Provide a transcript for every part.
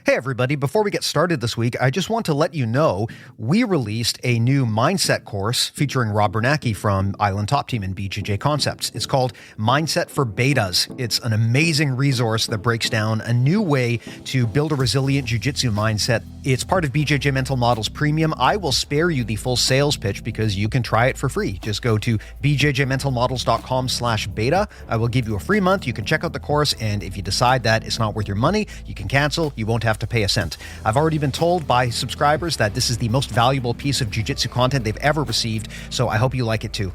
Hey everybody, before we get started this week, I just want to let you know we released a new mindset course featuring Rob Bernacki from Island Top Team and BJJ Concepts. It's called Mindset for Betas. It's an amazing resource that breaks down a new way to build a resilient jiu-jitsu mindset. It's part of BJJ Mental Models Premium. I will spare you the full sales pitch because you can try it for free. Just go to bjjmentalmodels.com/beta. I will give you a free month. You can check out the course, and if you decide that it's not worth your money, you can cancel. You won't have to pay a cent. I've already been told by subscribers that this is the most valuable piece of jiu-jitsu content they've ever received, so I hope you like it too.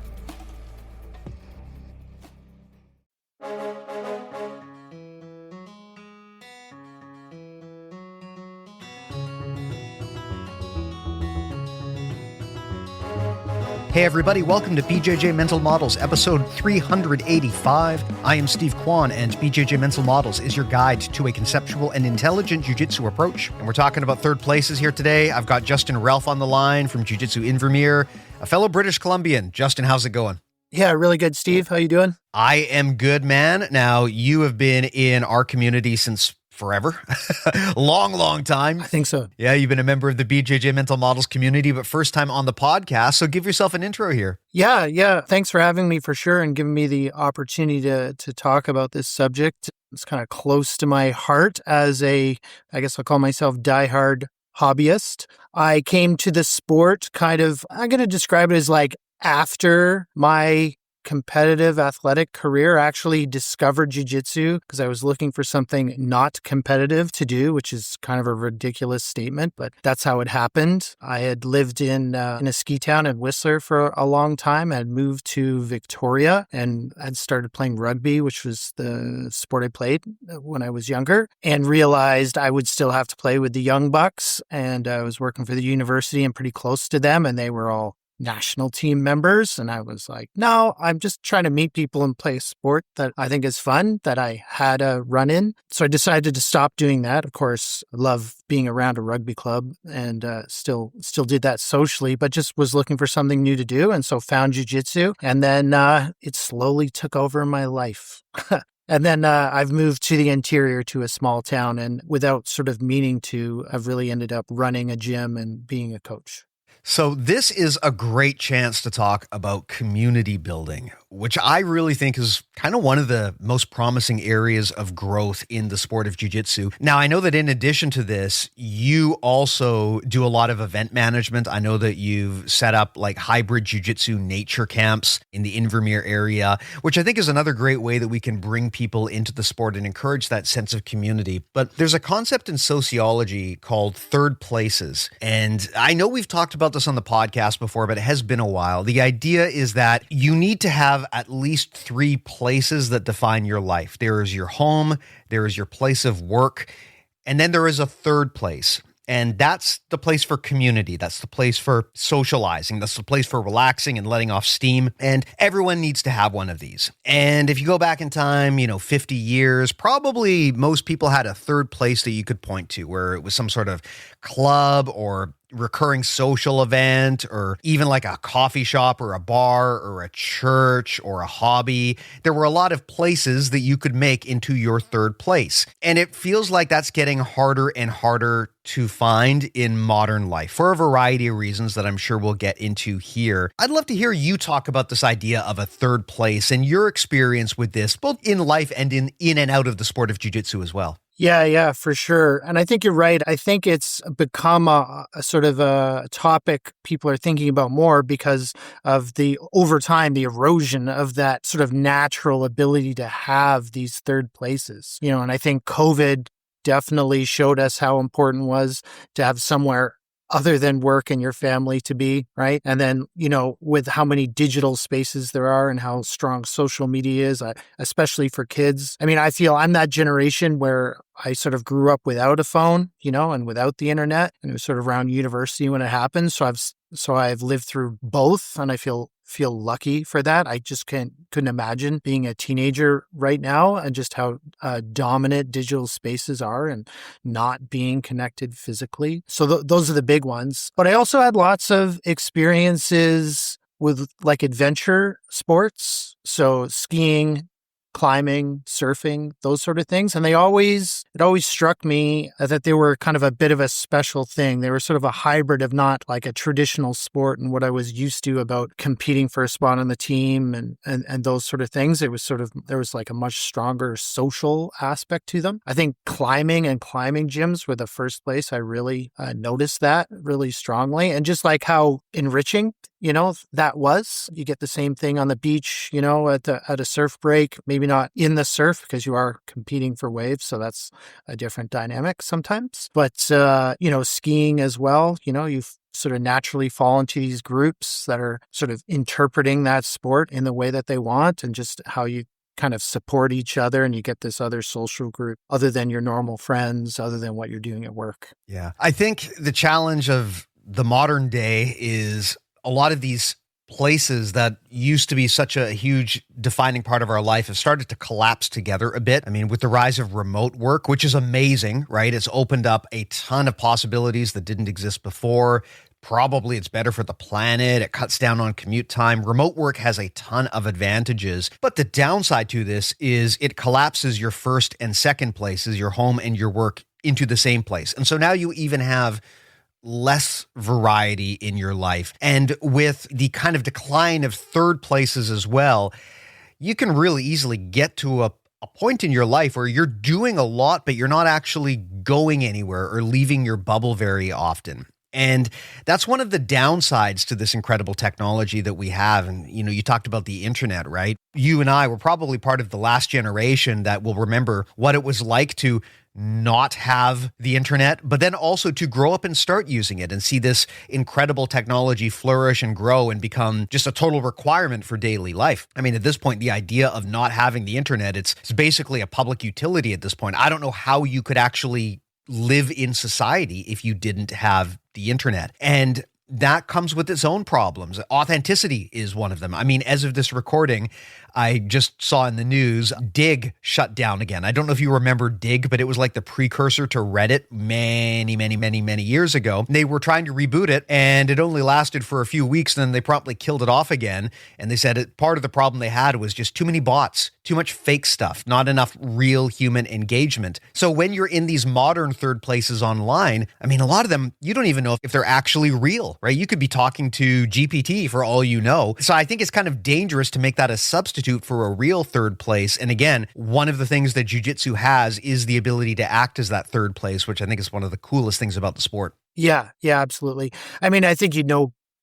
Hey everybody, welcome to BJJ Mental Models, episode 385. I am Steve Kwan, and BJJ Mental Models is your guide to a conceptual and intelligent jiu-jitsu approach. And we're talking about third places here today. I've got Justin Relph on the line from Jiu Jitsu Invermere, a fellow British Columbian. Justin, how's it going? Yeah, really good, Steve. How you doing? I am good, man. Now, you have been in our community since forever. long time. I think so. Yeah, you've been a member of the BJJ Mental Models community, but first time on the podcast. So give yourself an intro here. Yeah. Thanks for having me for sure and giving me the opportunity to talk about this subject. It's kind of close to my heart as I guess I'll call myself diehard hobbyist. I came to the sport I'm going to describe it as like after my competitive athletic career. I actually discovered jiu-jitsu because I was looking for something not competitive to do, which is kind of a ridiculous statement, but that's how it happened. I had lived in a ski town in Whistler for a long time. I had moved to Victoria and I'd started playing rugby, which was the sport I played when I was younger, and realized I would still have to play with the young bucks. And I was working for the university and pretty close to them, and they were all national team members. And I was like, no, I'm just trying to meet people and play a sport that I think is fun, that I had a run in. So I decided to stop doing that. Of course, I love being around a rugby club and still did that socially, but just was looking for something new to do. And so found jiu-jitsu, and then it slowly took over my life. And then I've moved to the interior to a small town, and without sort of meaning to, I've really ended up running a gym and being a coach. So this is a great chance to talk about community building, which I really think is kind of one of the most promising areas of growth in the sport of jiu-jitsu. Now, I know that in addition to this, you also do a lot of event management. I know that you've set up like hybrid jiu-jitsu nature camps in the Invermere area, which I think is another great way that we can bring people into the sport and encourage that sense of community. But there's a concept in sociology called third places. And I know we've talked about this on the podcast before, but it has been a while. The idea is that you need to have at least three places that define your life. There is your home, there is your place of work, and then there is a third place. And that's the place for community. That's the place for socializing. That's the place for relaxing and letting off steam. And everyone needs to have one of these. And if you go back in time, 50 years, probably most people had a third place that you could point to, where it was some sort of club or recurring social event, or even like a coffee shop or a bar or a church or a hobby. There were a lot of places that you could make into your third place. And it feels like that's getting harder and harder to find in modern life for a variety of reasons that I'm sure we'll get into here. I'd love to hear you talk about this idea of a third place and your experience with this, both in life and in and out of the sport of jiu-jitsu as well. Yeah, for sure. And I think you're right. I think it's become a sort of a topic people are thinking about more because of over time, the erosion of that sort of natural ability to have these third places. And I think COVID definitely showed us how important it was to have somewhere other than work and your family to be, right? And then, with how many digital spaces there are and how strong social media is, especially for kids. I mean, I feel I'm that generation where I sort of grew up without a phone, and without the internet, and it was sort of around university when it happened. So I've lived through both, and I feel lucky for that. I just couldn't imagine being a teenager right now and just how dominant digital spaces are and not being connected physically. So those are the big ones. But I also had lots of experiences with like adventure sports. So skiing, climbing, surfing, those sort of things. And it always struck me that they were kind of a bit of a special thing. They were sort of a hybrid of not like a traditional sport and what I was used to about competing for a spot on the team and those sort of things. It was sort of, there was like a much stronger social aspect to them. I think climbing and climbing gyms were the first place I really noticed that really strongly. And just like how enriching, that was. You get the same thing on the beach, at a surf break, maybe not in the surf because you are competing for waves. So that's a different dynamic sometimes. But, skiing as well, you sort of naturally fall into these groups that are sort of interpreting that sport in the way that they want, and just how you kind of support each other, and you get this other social group other than your normal friends, other than what you're doing at work. Yeah. I think the challenge of the modern day is a lot of these places that used to be such a huge defining part of our life have started to collapse together a bit. I mean, with the rise of remote work, which is amazing, right? It's opened up a ton of possibilities that didn't exist before. Probably it's better for the planet. It cuts down on commute time. Remote work has a ton of advantages, but the downside to this is it collapses your first and second places, your home and your work, into the same place. And so now you even have less variety in your life. And with the kind of decline of third places as well, you can really easily get to a point in your life where you're doing a lot, but you're not actually going anywhere or leaving your bubble very often. And that's one of the downsides to this incredible technology that we have. And, you talked about the internet, right? You and I were probably part of the last generation that will remember what it was like to not have the internet, but then also to grow up and start using it and see this incredible technology flourish and grow and become just a total requirement for daily life. I mean, at this point, the idea of not having the internet, it's basically a public utility at this point. I don't know how you could actually live in society if you didn't have the internet. And that comes with its own problems. Authenticity is one of them. I mean, as of this recording, I just saw in the news, Dig shut down again. I don't know if you remember Dig, but it was like the precursor to Reddit many years ago. They were trying to reboot it, and it only lasted for a few weeks, and then they promptly killed it off again. And they said part of the problem they had was just too many bots, too much fake stuff, not enough real human engagement. So when you're in these modern third places online, I mean, a lot of them, you don't even know if they're actually real, right? You could be talking to GPT for all you know. So I think it's kind of dangerous to make that a substitute for a real third place. And again, one of the things that jiu-jitsu has is the ability to act as that third place, which I think is one of the coolest things about the sport. Yeah, absolutely. I mean, I think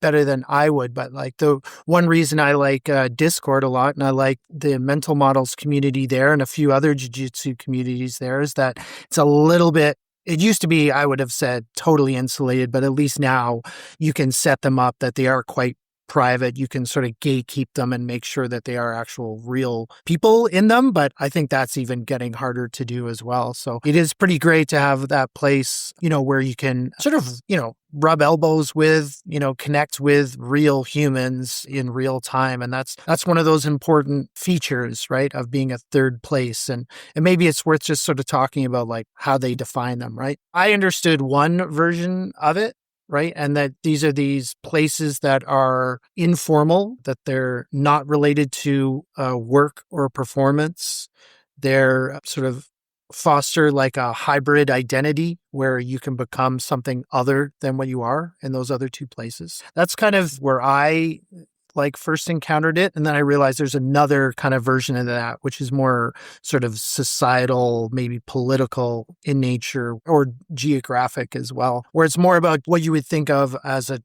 better than I would, but like the one reason I like Discord a lot, and I like the mental models community there and a few other jiu-jitsu communities there, is that it's a little bit, it used to be, I would have said, totally insulated, but at least now you can set them up that they are quite private. You can sort of gatekeep them and make sure that they are actual real people in them. But I think that's even getting harder to do as well. So it is pretty great to have that place, where you can sort of, rub elbows with, connect with real humans in real time. And that's one of those important features, right, of being a third place. And maybe it's worth just sort of talking about like how they define them, right? I understood one version of it, right? And that these are these places that are informal, that they're not related to work or performance. They're sort of foster like a hybrid identity where you can become something other than what you are in those other two places. That's kind of where I first encountered it. And then I realized there's another kind of version of that, which is more sort of societal, maybe political in nature, or geographic as well, where it's more about what you would think of as a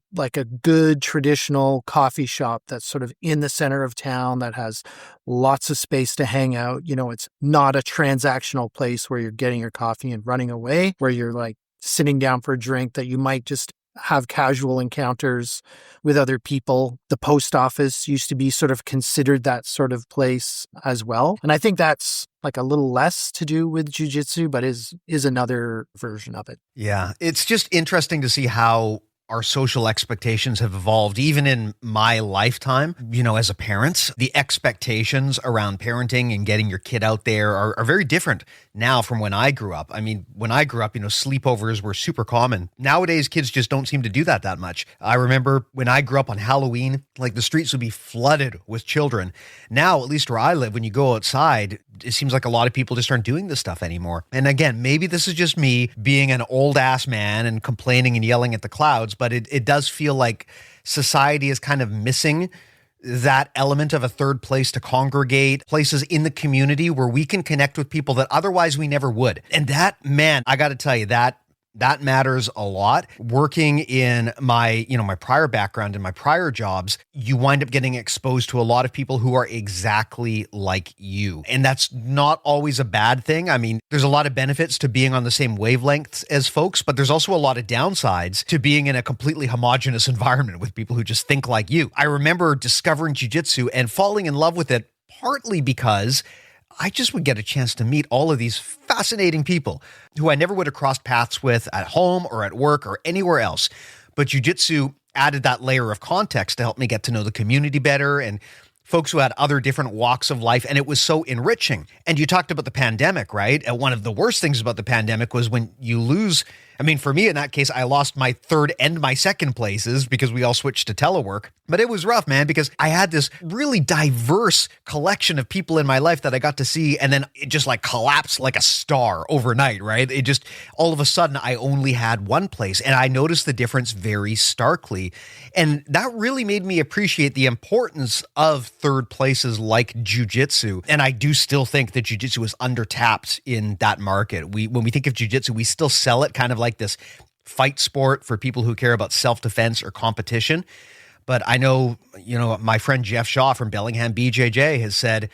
good traditional coffee shop that's sort of in the center of town that has lots of space to hang out. It's not a transactional place where you're getting your coffee and running away, where you're like sitting down for a drink, that you might just have casual encounters with other people. The post office used to be sort of considered that sort of place as well. And I think that's like a little less to do with jiu-jitsu, but is another version of it. Yeah. It's just interesting to see how our social expectations have evolved, even in my lifetime, as a parent. The expectations around parenting and getting your kid out there are very different now from when I grew up. I mean, when I grew up, sleepovers were super common. Nowadays, kids just don't seem to do that much. I remember when I grew up on Halloween, like the streets would be flooded with children. Now, at least where I live, when you go outside, it seems like a lot of people just aren't doing this stuff anymore. And again, maybe this is just me being an old ass man and complaining and yelling at the clouds, but it does feel like society is kind of missing that element of a third place to congregate, places in the community where we can connect with people that otherwise we never would. And that, man, I got to tell you, that matters a lot. Working in my prior background and my prior jobs, you wind up getting exposed to a lot of people who are exactly like you. And that's not always a bad thing. I mean, there's a lot of benefits to being on the same wavelengths as folks, but there's also a lot of downsides to being in a completely homogenous environment with people who just think like you. I remember discovering jiu-jitsu and falling in love with it partly because I just would get a chance to meet all of these fascinating people who I never would have crossed paths with at home or at work or anywhere else. But jiu-jitsu added that layer of context to help me get to know the community better and folks who had other different walks of life. And it was so enriching. And you talked about the pandemic, right? And one of the worst things about the pandemic was when you lose. I mean, for me, in that case, I lost my third and my second places because we all switched to telework. But it was rough, man, because I had this really diverse collection of people in my life that I got to see. And then it just like collapsed like a star overnight, right? It just, all of a sudden, I only had one place. And I noticed the difference very starkly. And that really made me appreciate the importance of third places like jiu-jitsu. And I do still think that jiu-jitsu is undertapped in that market. When we think of jiu-jitsu, we still sell it kind of like this fight sport for people who care about self-defense or competition. But I know, my friend Jeff Shaw from Bellingham BJJ has said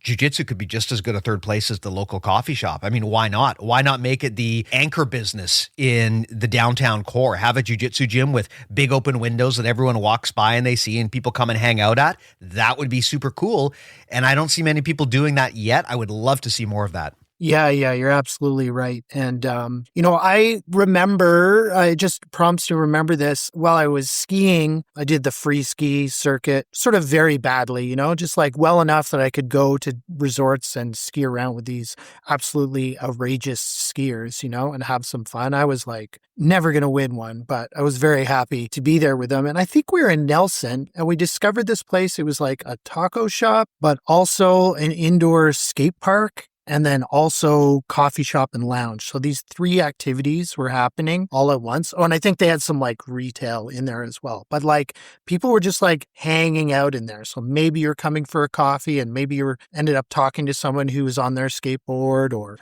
jiu-jitsu could be just as good a third place as the local coffee shop. I mean, why not? Why not make it the anchor business in the downtown core? Have a jiu-jitsu gym with big open windows that everyone walks by and they see and people come and hang out at. That would be super cool. And I don't see many people doing that yet. I would love to see more of that. Yeah, you're absolutely right. And, I remember, it just prompts to remember this, while I was skiing, I did the free ski circuit sort of very badly, just like well enough that I could go to resorts and ski around with these absolutely outrageous skiers, and have some fun. I was like never going to win one, but I was very happy to be there with them. And I think we were in Nelson and we discovered this place. It was like a taco shop, but also an indoor skate park. And then also coffee shop and lounge. So these three activities were happening all at once. Oh, and I think they had some like retail in there as well. But like people were just like hanging out in there. So maybe you're coming for a coffee and maybe you ended up talking to someone who was on their skateboard or,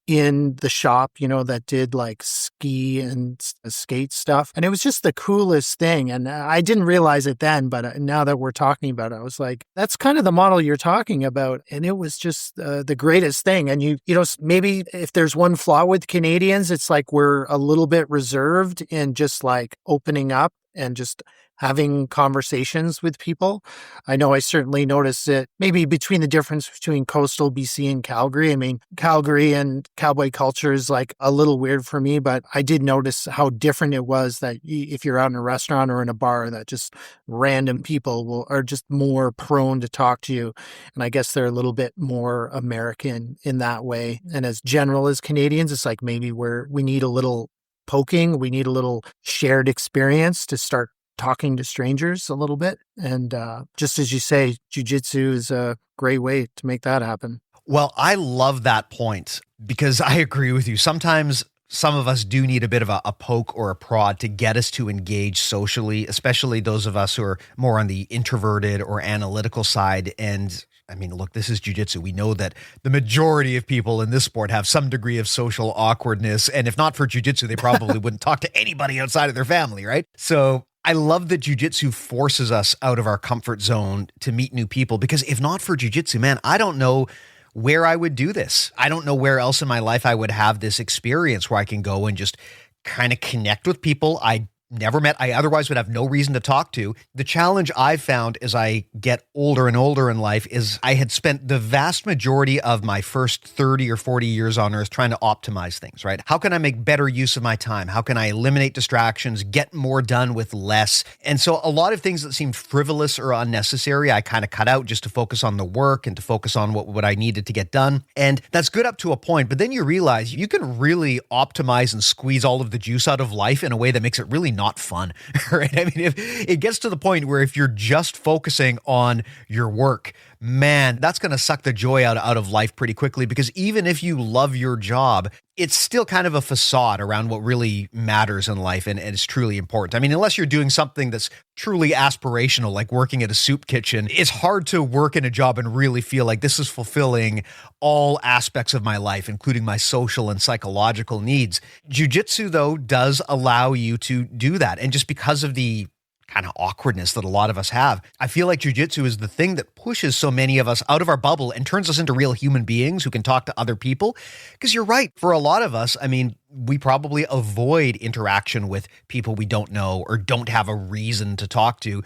in the shop, that did like ski and skate stuff. And it was just the coolest thing. And I didn't realize it then, but now that we're talking about it, I was like, that's kind of the model you're talking about. And it was just the greatest thing. And maybe if there's one flaw with Canadians, it's like we're a little bit reserved in just like opening up and just having conversations with people. I know I certainly noticed it maybe between the difference between coastal BC and Calgary. I mean, Calgary and cowboy culture is like a little weird for me, but I did notice how different it was that if you're out in a restaurant or in a bar, that just random people are just more prone to talk to you. And I guess they're a little bit more American in that way. And as general as Canadians, it's like maybe we need a little poking, we need a little shared experience to start talking to strangers a little bit. And just as you say, jiu-jitsu is a great way to make that happen. Well, I love that point because I agree with you. Sometimes some of us do need a bit of a poke or a prod to get us to engage socially, especially those of us who are more on the introverted or analytical side. And I mean, look, this is jiu-jitsu. We know that the majority of people in this sport have some degree of social awkwardness. And if not for jiu-jitsu, they probably wouldn't talk to anybody outside of their family, right? So I love that jiu-jitsu forces us out of our comfort zone to meet new people, because if not for jiu-jitsu, man, I don't know where I would do this. I don't know where else in my life I would have this experience where I can go and just kind of connect with people I never met, I otherwise would have no reason to talk to. The challenge I've found as I get older and older in life is I had spent the vast majority of my first 30 or 40 years on earth trying to optimize things, right? How can I make better use of my time? How can I eliminate distractions, get more done with less? And so a lot of things that seemed frivolous or unnecessary, I kind of cut out just to focus on the work and to focus on what I needed to get done. And that's good up to a point, but then you realize you can really optimize and squeeze all of the juice out of life in a way that makes it really not fun, right? I mean, if it gets to the point where if you're just focusing on your work, man, that's going to suck the joy out of life pretty quickly, because even if you love your job, it's still kind of a facade around what really matters in life and is truly important. I mean, unless you're doing something that's truly aspirational, like working at a soup kitchen, it's hard to work in a job and really feel like this is fulfilling all aspects of my life, including my social and psychological needs. Jiu-jitsu, though, does allow you to do that. And just because of the kind of awkwardness that a lot of us have, I feel like jiu-jitsu is the thing that pushes so many of us out of our bubble and turns us into real human beings who can talk to other people. Because you're right, for a lot of us, I mean, we probably avoid interaction with people we don't know or don't have a reason to talk to.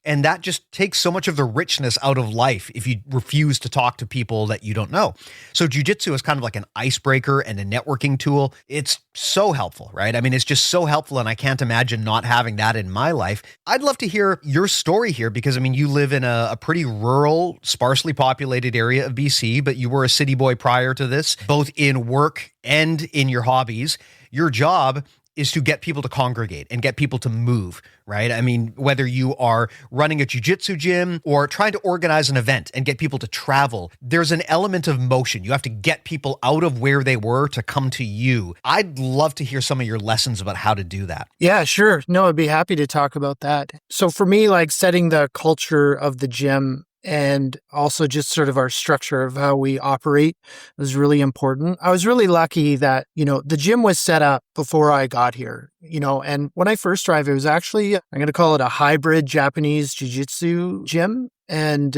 And that just takes so much of the richness out of life if you refuse to talk to people that you don't know. So jiu-jitsu is kind of like an icebreaker and a networking tool. It's so helpful, right? I mean, it's just so helpful, and I can't imagine not having that in my life. I'd love to hear your story here because, I mean, you live in a pretty rural, sparsely populated area of BC, but you were a city boy prior to this, both in work and in your hobbies. Your job is to get people to congregate and get people to move, right? I mean, whether you are running a jiu-jitsu gym or trying to organize an event and get people to travel, there's an element of motion. You have to get people out of where they were to come to you. I'd love to hear some of your lessons about how to do that. Yeah, sure. No, I'd be happy to talk about that. So for me, like setting the culture of the gym and also just sort of our structure of how we operate was really important. I was really lucky that, the gym was set up before I got here, and when I first arrived, it was actually, I'm going to call it a hybrid Japanese jiu-jitsu gym. And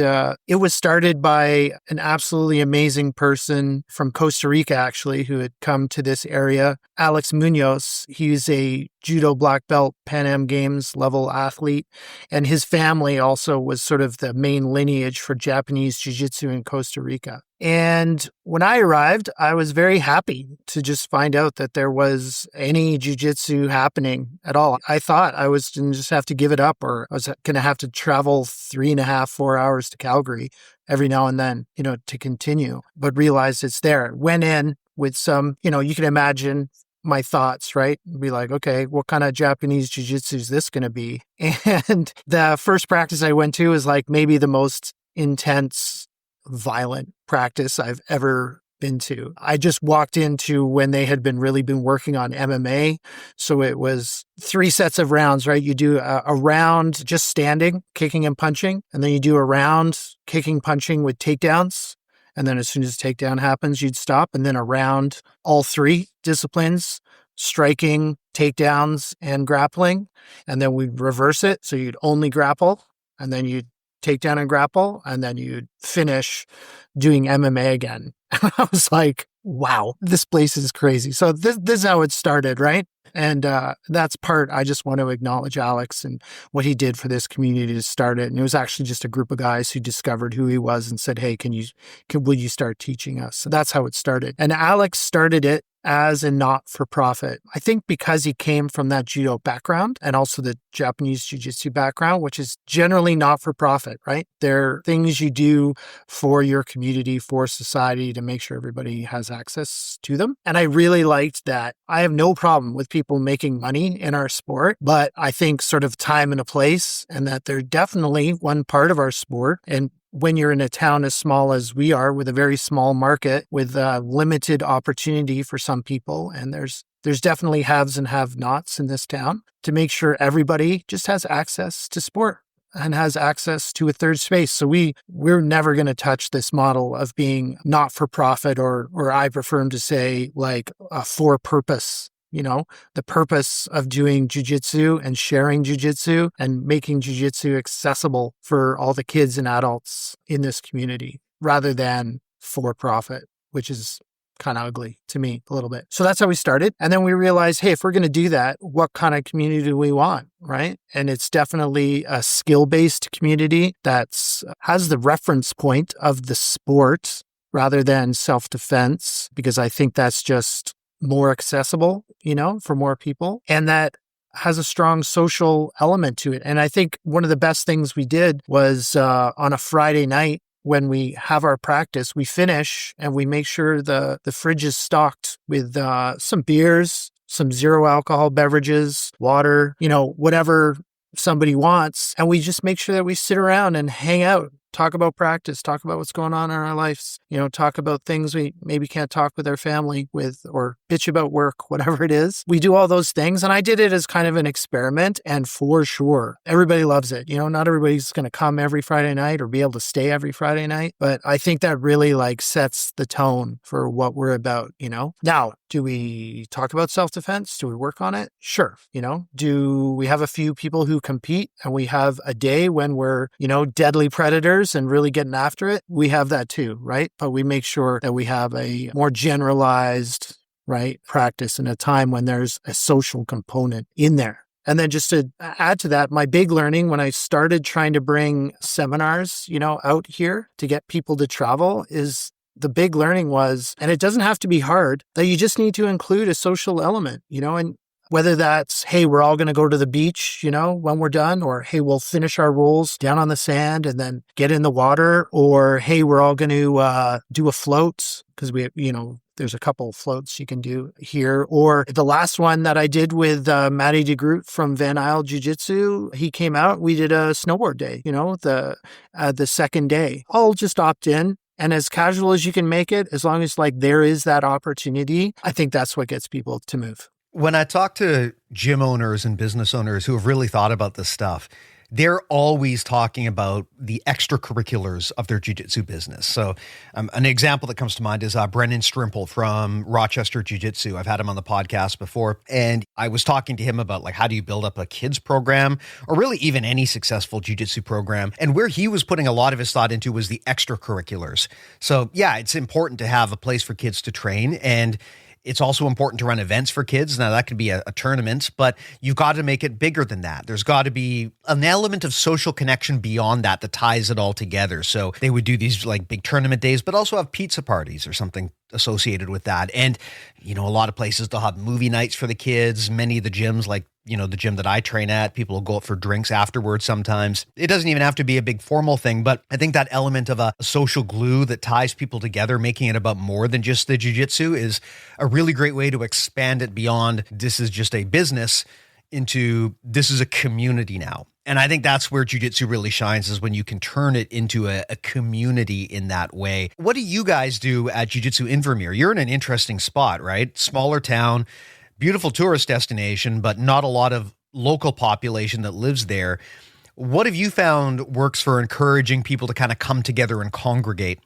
it was started by an absolutely amazing person from Costa Rica, actually, who had come to this area, Alex Munoz. He's a judo black belt, Pan Am Games level athlete. And his family also was sort of the main lineage for Japanese jiu-jitsu in Costa Rica. And when I arrived, I was very happy to just find out that there was any jiu-jitsu happening at all. I thought I was going to just have to give it up, or I was going to have to travel 3.5, 4 hours to Calgary every now and then, to continue, but realized it's there. Went in with some, you can imagine my thoughts, right? Be like, okay, what kind of Japanese jiu-jitsu is this going to be? And the first practice I went to is like maybe the most intense, violent practice I've ever been to. I just walked into when they had really been working on MMA. So it was 3 sets of rounds, right? You do a round just standing, kicking and punching. And then you do a round kicking, punching with takedowns. And then as soon as takedown happens, you'd stop. And then a round, all 3 disciplines, striking, takedowns, and grappling. And then we'd reverse it. So you'd only grapple, and then you'd take down and grapple, and then you'd finish doing MMA again. I was like, wow, this place is crazy. So this is how it started, right? And that's part, I just want to acknowledge Alex and what he did for this community to start it. And it was actually just a group of guys who discovered who he was and said, hey, will you start teaching us? So that's how it started. And Alex started it as a not-for-profit. I think because he came from that judo background and also the Japanese jiu-jitsu background, which is generally not-for-profit, right? They're things you do for your community, for society, to make sure everybody has access to them. And I really liked that. I have no problem with people making money in our sport, but I think sort of time and a place, and that they're definitely one part of our sport. And when you're in a town as small as we are, with a very small market, with limited opportunity for some people, and there's definitely haves and have-nots in this town, to make sure everybody just has access to sport and has access to a third space. So we're never going to touch this model of being not-for-profit, or I prefer to say like a for-purpose. The purpose of doing jiu-jitsu and sharing jiu-jitsu and making jiu-jitsu accessible for all the kids and adults in this community, rather than for profit, which is kind of ugly to me a little bit. So that's how we started. And then we realized, hey, if we're going to do that, what kind of community do we want? Right. And it's definitely a skill-based community that's has the reference point of the sport rather than self-defense, because I think that's just more accessible, for more people. And that has a strong social element to it. And I think one of the best things we did was on a Friday night, when we have our practice, we finish and we make sure the fridge is stocked with some beers, some zero alcohol beverages, water, whatever somebody wants. And we just make sure that we sit around and hang out, talk about practice, talk about what's going on in our lives, talk about things we maybe can't talk with our family with, or bitch about work, whatever it is. We do all those things. And I did it as kind of an experiment. And for sure, everybody loves it. Not everybody's going to come every Friday night or be able to stay every Friday night. But I think that really sets the tone for what we're about, Now, do we talk about self-defense? Do we work on it? Sure. Do we have a few people who compete and we have a day when we're, deadly predators and really getting after it? We have that too, right? But we make sure that we have a more generalized, right, practice in a time when there's a social component in there. And then just to add to that, my big learning when I started trying to bring seminars, out here to get people to travel is the big learning was, and it doesn't have to be hard, that you just need to include a social element, and whether that's, hey, we're all going to go to the beach, when we're done, or hey, we'll finish our rolls down on the sand and then get in the water, or hey, we're all going to do a float because we, there's a couple of floats you can do here. Or the last one that I did with Matty DeGroot from Van Isle Jiu Jitsu, he came out, we did a snowboard day, the second day. I'll just opt in. And as casual as you can make it, as long as there is that opportunity, I think that's what gets people to move. When I talk to gym owners and business owners who have really thought about this stuff, they're always talking about the extracurriculars of their jiu-jitsu business. So an example that comes to mind is Brennan Strimple from Rochester Jiu-Jitsu. I've had him on the podcast before, and I was talking to him about how do you build up a kids program, or really even any successful jiu-jitsu program. And where he was putting a lot of his thought into was the extracurriculars. So yeah, it's important to have a place for kids to train, and it's also important to run events for kids. Now, that could be a tournament, but you've got to make it bigger than that. There's got to be an element of social connection beyond that ties it all together. So they would do these big tournament days, but also have pizza parties or something associated with that. And, a lot of places, they'll have movie nights for the kids. Many of the gyms, the gym that I train at, people will go out for drinks afterwards sometimes. It doesn't even have to be a big formal thing, but I think that element of a social glue that ties people together, making it about more than just the jiu-jitsu, is a really great way to expand it beyond this is just a business into this is a community now. And I think that's where jiu-jitsu really shines, is when you can turn it into a community in that way. What do you guys do at Jiu Jitsu Invermere? You're in an interesting spot, right? Smaller town, beautiful tourist destination, but not a lot of local population that lives there. What have you found works for encouraging people to kind of come together and congregate?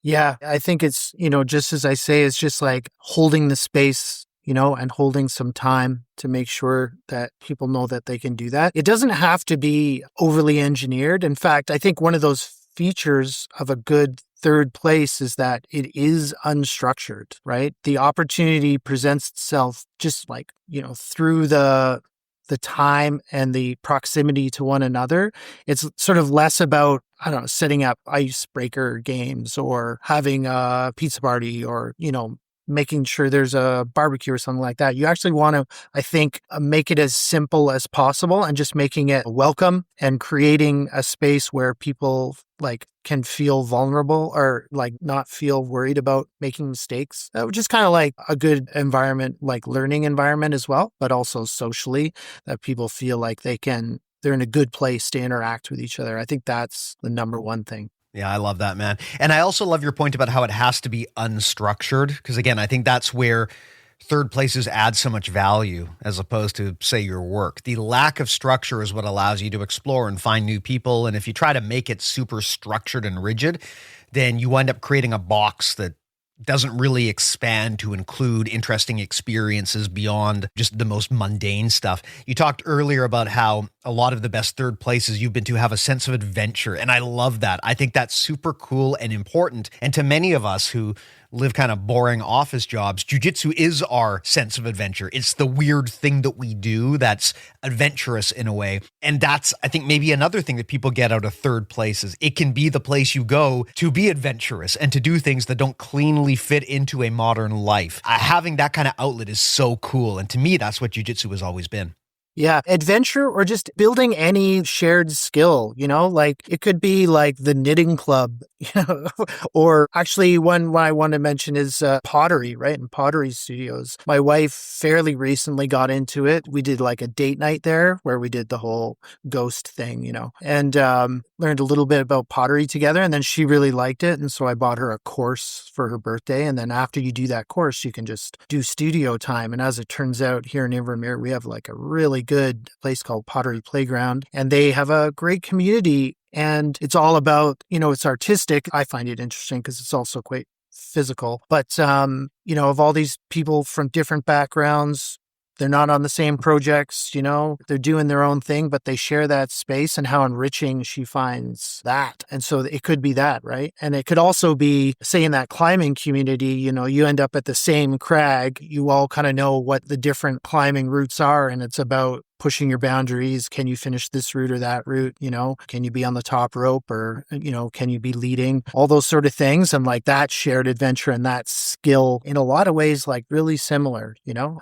Yeah, I think it's, just as I say, it's just holding the space, and holding some time to make sure that people know that they can do that. It doesn't have to be overly engineered. In fact, I think one of those features of a good third place is that it is unstructured, right? The opportunity presents itself just through the time and the proximity to one another. It's sort of less about, setting up icebreaker games or having a pizza party or, making sure there's a barbecue or something like that. You actually want to, I think, make it as simple as possible and just making it welcome and creating a space where people can feel vulnerable or not feel worried about making mistakes, which is kind of a good environment, learning environment as well, but also socially that people feel like they're in a good place to interact with each other. I think that's the number one thing. Yeah, I love that, man. And I also love your point about how it has to be unstructured, because again, I think that's where third places add so much value as opposed to, say, your work. The lack of structure is what allows you to explore and find new people. And if you try to make it super structured and rigid, then you wind up creating a box that doesn't really expand to include interesting experiences beyond just the most mundane stuff. You talked earlier about how a lot of the best third places you've been to have a sense of adventure. And I love that. I think that's super cool and important. And to many of us who live kind of boring office jobs, jiu-jitsu is our sense of adventure. It's the weird thing that we do that's adventurous in a way. And that's, I think, maybe another thing that people get out of third places. It can be the place you go to be adventurous and to do things that don't cleanly fit into a modern life. Having that kind of outlet is so cool. And to me, that's what jiu-jitsu has always been. Yeah, adventure or just building any shared skill, like it could be like the knitting club, or actually one I want to mention is pottery, right? In pottery studios. My wife fairly recently got into it. We did like a date night there where we did the whole ghost thing, and learned a little bit about pottery together. And then she really liked it. And so I bought her a course for her birthday. And then after you do that course, you can just do studio time. And as it turns out, here in Invermere, we have like a really good place called Pottery Playground, and they have a great community, and it's all about, it's artistic. I find it interesting because it's also quite physical, but, of all these people from different backgrounds, they're not on the same projects, they're doing their own thing, but they share that space, and how enriching she finds that. And so it could be that, right? And it could also be, say, in that climbing community, you end up at the same crag. You all kind of know what the different climbing routes are, and it's about pushing your boundaries. Can you finish this route or that route? Can you be on the top rope, or, can you be leading? All those sort of things. And like that shared adventure and that skill in a lot of ways, like really similar,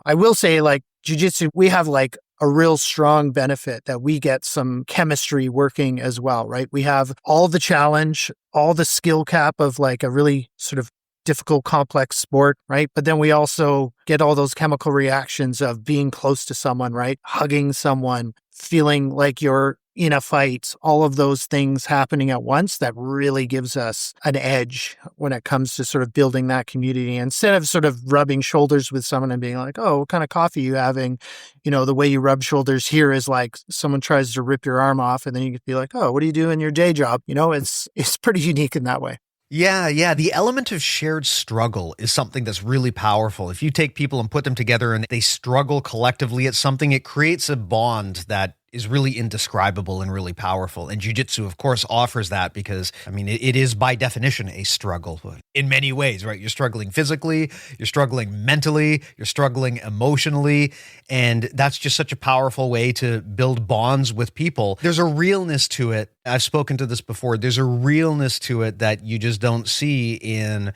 I will say, like jiu-jitsu, we have like a real strong benefit that we get some chemistry working as well, right? We have all the challenge, all the skill cap of like a really sort of difficult, complex sport, right? But then we also get all those chemical reactions of being close to someone, right? Hugging someone, feeling like you're in a fight, all of those things happening at once that really gives us an edge when it comes to sort of building that community. Instead of sort of rubbing shoulders with someone and being like, oh, what kind of coffee are you having? The way you rub shoulders here is like someone tries to rip your arm off, and then you could be like, oh, what do you do in your day job? It's pretty unique in that way. Yeah. The element of shared struggle is something that's really powerful. If you take people and put them together and they struggle collectively at something, it creates a bond that is really indescribable and really powerful. And jiu-jitsu, of course, offers that because, it is by definition a struggle in many ways, right? You're struggling physically, you're struggling mentally, you're struggling emotionally. And that's just such a powerful way to build bonds with people. There's a realness to it. I've spoken to this before. There's a realness to it that you just don't see in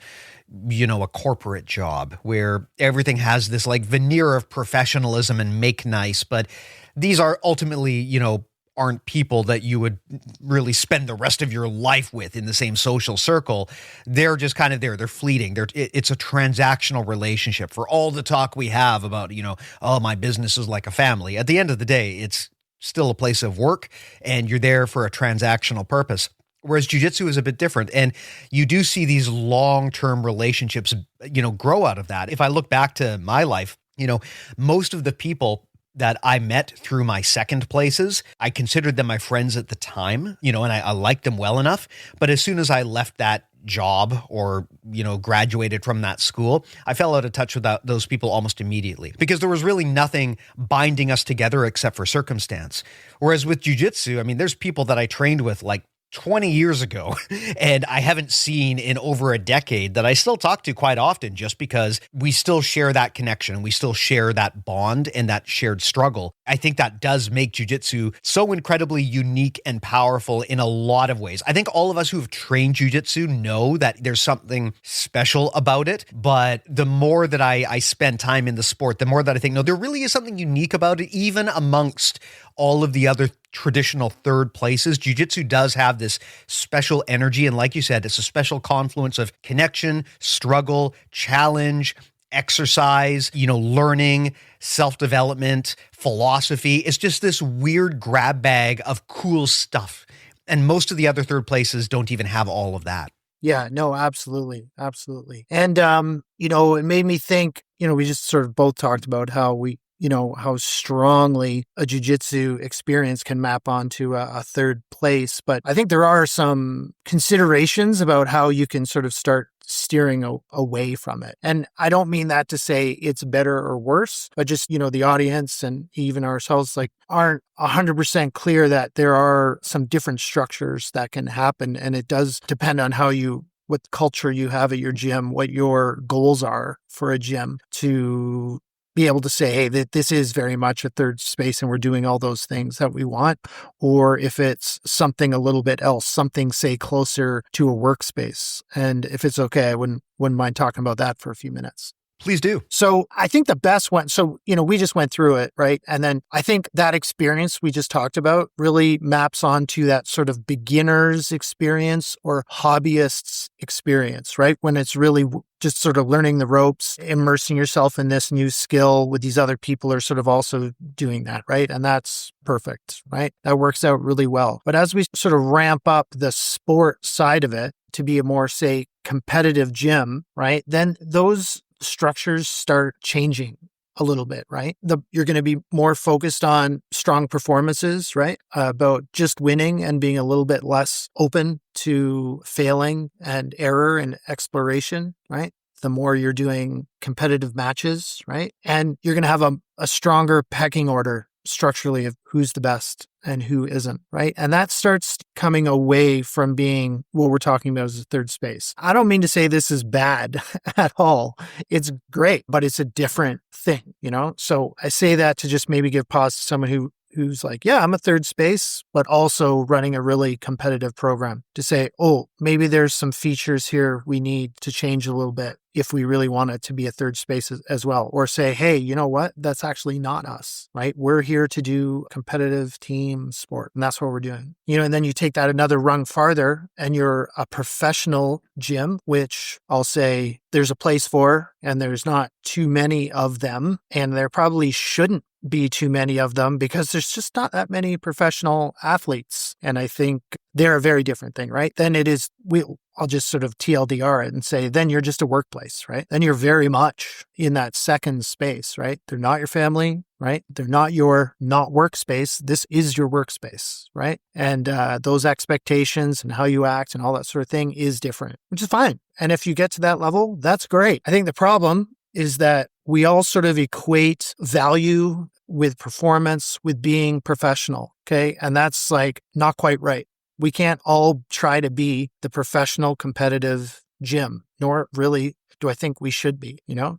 a corporate job where everything has this like veneer of professionalism and make nice, but these are ultimately, aren't people that you would really spend the rest of your life with in the same social circle. They're just kind of there. They're fleeting. It's a transactional relationship. For all the talk we have about, oh, my business is like a family. At the end of the day, it's still a place of work, and you're there for a transactional purpose. Whereas jiu-jitsu is a bit different. And you do see these long-term relationships, grow out of that. If I look back to my life, most of the people that I met through my second places, I considered them my friends at the time, and I liked them well enough. But as soon as I left that job or, graduated from that school, I fell out of touch with those people almost immediately because there was really nothing binding us together except for circumstance. Whereas with jiu-jitsu, there's people that I trained with like 20 years ago and I haven't seen in over a decade that I still talk to quite often just because we still share that connection. We still share that bond and that shared struggle. I think that does make jiu-jitsu so incredibly unique and powerful in a lot of ways. I think all of us who have trained jiu-jitsu know that there's something special about it, but the more that I spend time in the sport, the more that I think, no, there really is something unique about it, even amongst all of the other traditional third places. Jiu-jitsu does have this special energy. And like you said, it's a special confluence of connection, struggle, challenge, exercise, learning, self-development, philosophy. It's just this weird grab bag of cool stuff. And most of the other third places don't even have all of that. Yeah, no, absolutely. Absolutely. And, it made me think, we just sort of both talked about how how strongly a jiu-jitsu experience can map onto a third place. But I think there are some considerations about how you can sort of start steering away from it. And I don't mean that to say it's better or worse, but just, the audience and even ourselves aren't 100% clear that there are some different structures that can happen. And it does depend on what culture you have at your gym, what your goals are for a gym, to be able to say, hey, that this is very much a third space and we're doing all those things that we want. Or if it's something a little bit else, something, say, closer to a workspace. And if it's okay, I wouldn't mind talking about that for a few minutes. Please do. So I think the best one, we just went through it, right? And then I think that experience we just talked about really maps onto that sort of beginner's experience or hobbyist's experience, right? When it's really just sort of learning the ropes, immersing yourself in this new skill with these other people are sort of also doing that, right? And that's perfect, right? That works out really well. But as we sort of ramp up the sport side of it to be a more, say, competitive gym, right? Then those structures start changing a little bit, right? You're going to be more focused on strong performances, right? About just winning and being a little bit less open to failing and error and exploration, right? The more you're doing competitive matches, right? And you're going to have a stronger pecking order structurally of who's the best and who isn't, right? And that starts coming away from being what we're talking about as a third space. I don't mean to say this is bad at all. It's great, but it's a different thing, So I say that to just maybe give pause to someone who's like, yeah, I'm a third space, but also running a really competitive program, to say, oh, maybe there's some features here we need to change a little bit if we really want it to be a third space as well. Or say, hey, you know what? That's actually not us, right? We're here to do competitive team sport, and that's what we're doing. And then you take that another rung farther and you're a professional gym, which I'll say there's a place for, and there's not too many of them, and there probably shouldn't be too many of them because there's just not that many professional athletes. And I think they're a very different thing, right? Then it is, I'll just sort of TLDR it and say, then you're just a workplace, right? Then you're very much in that second space, right? They're not your family, right? They're not your not workspace. This is your workspace, right? And those expectations and how you act and all that sort of thing is different, which is fine. And if you get to that level, that's great. I think the problem is that we all sort of equate value with performance, with being professional, okay? And that's not quite right. We can't all try to be the professional competitive gym, nor really do I think we should be,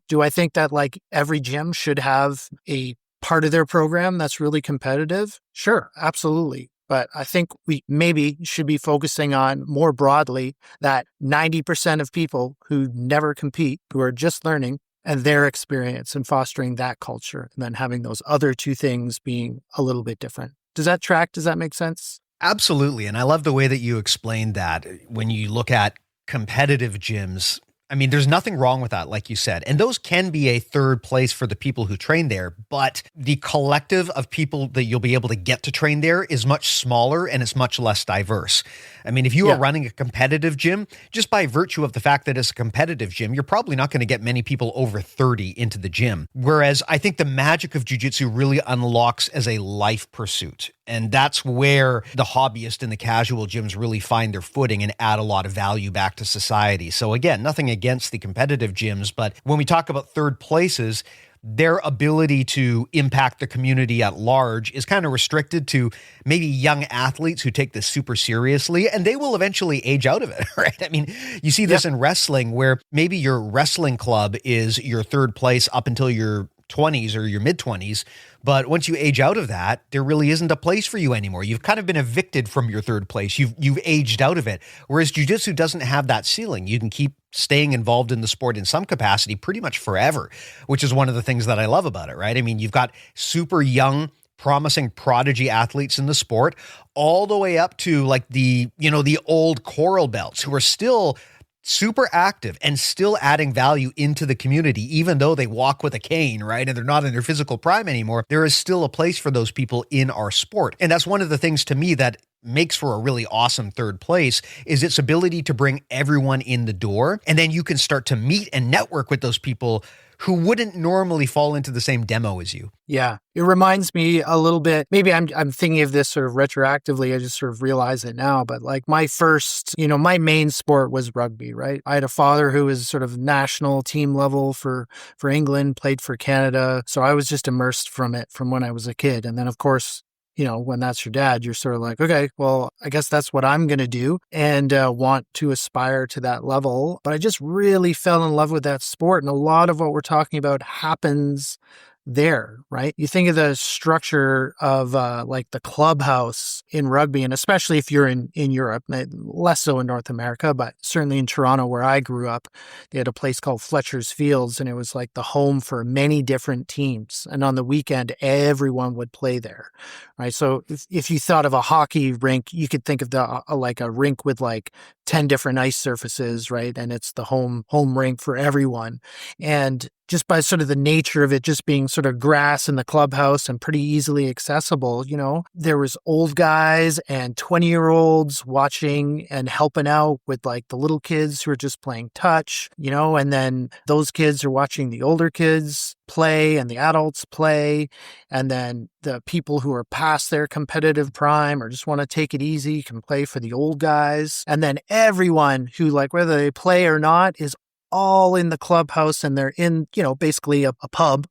Do I think that every gym should have a part of their program that's really competitive? Sure, absolutely. But I think we maybe should be focusing on more broadly that 90% of people who never compete, who are just learning, and their experience and fostering that culture, and then having those other two things being a little bit different. Does that track? Does that make sense? Absolutely. And I love the way that you explained that. When you look at competitive gyms, I mean, there's nothing wrong with that, like you said. And those can be a third place for the people who train there. But the collective of people that you'll be able to get to train there is much smaller and it's much less diverse. I mean, if you are running a competitive gym, just by virtue of the fact that it's a competitive gym, you're probably not going to get many people over 30 into the gym. Whereas I think the magic of jiu-jitsu really unlocks as a life pursuit. And that's where the hobbyist and the casual gyms really find their footing and add a lot of value back to society. So again, nothing against the competitive gyms, but when we talk about third places, their ability to impact the community at large is kind of restricted to maybe young athletes who take this super seriously, and they will eventually age out of it, right? I mean, you see this in wrestling where maybe your wrestling club is your third place up until your 20s or your mid-20s, but once you age out of that, there really isn't a place for you anymore. You've kind of been evicted from your third place. You've aged out of it. Whereas jiu-jitsu doesn't have that ceiling. You can keep staying involved in the sport in some capacity pretty much forever, which is one of the things that I love about it, right? I mean, you've got super young, promising prodigy athletes in the sport, all the way up to the old coral belts who are still super active and still adding value into the community, even though they walk with a cane, right? And they're not in their physical prime anymore. There is still a place for those people in our sport. And that's one of the things to me that makes for a really awesome third place is its ability to bring everyone in the door. And then you can start to meet and network with those people who wouldn't normally fall into the same demo as you. Yeah. It reminds me a little bit, maybe I'm thinking of this sort of retroactively. I just sort of realize it now, but like my first, my main sport was rugby, right? I had a father who was sort of national team level for England, played for Canada. So I was just immersed from it from when I was a kid. And then of course, when that's your dad, you're sort of like, okay, well, I guess that's what I'm going to do and want to aspire to that level. But I just really fell in love with that sport. And a lot of what we're talking about happens there, right? You think of the structure of like the clubhouse in rugby, and especially if you're in Europe, less so in North America, but certainly in Toronto where I grew up, they had a place called Fletcher's Fields, and it was like the home for many different teams. And on the weekend, everyone would play there, right? So if you thought of a hockey rink, you could think of the like a rink with like 10 different ice surfaces, right? And it's the home rink for everyone. And just by sort of the nature of it just being sort of grass in the clubhouse and pretty easily accessible, there was old guys and 20-year-olds watching and helping out with like the little kids who are just playing touch, and then those kids are watching the older kids play and the adults play. And then the people who are past their competitive prime or just want to take it easy can play for the old guys. And then everyone who, like, whether they play or not, is all in the clubhouse, and they're in, basically a pub,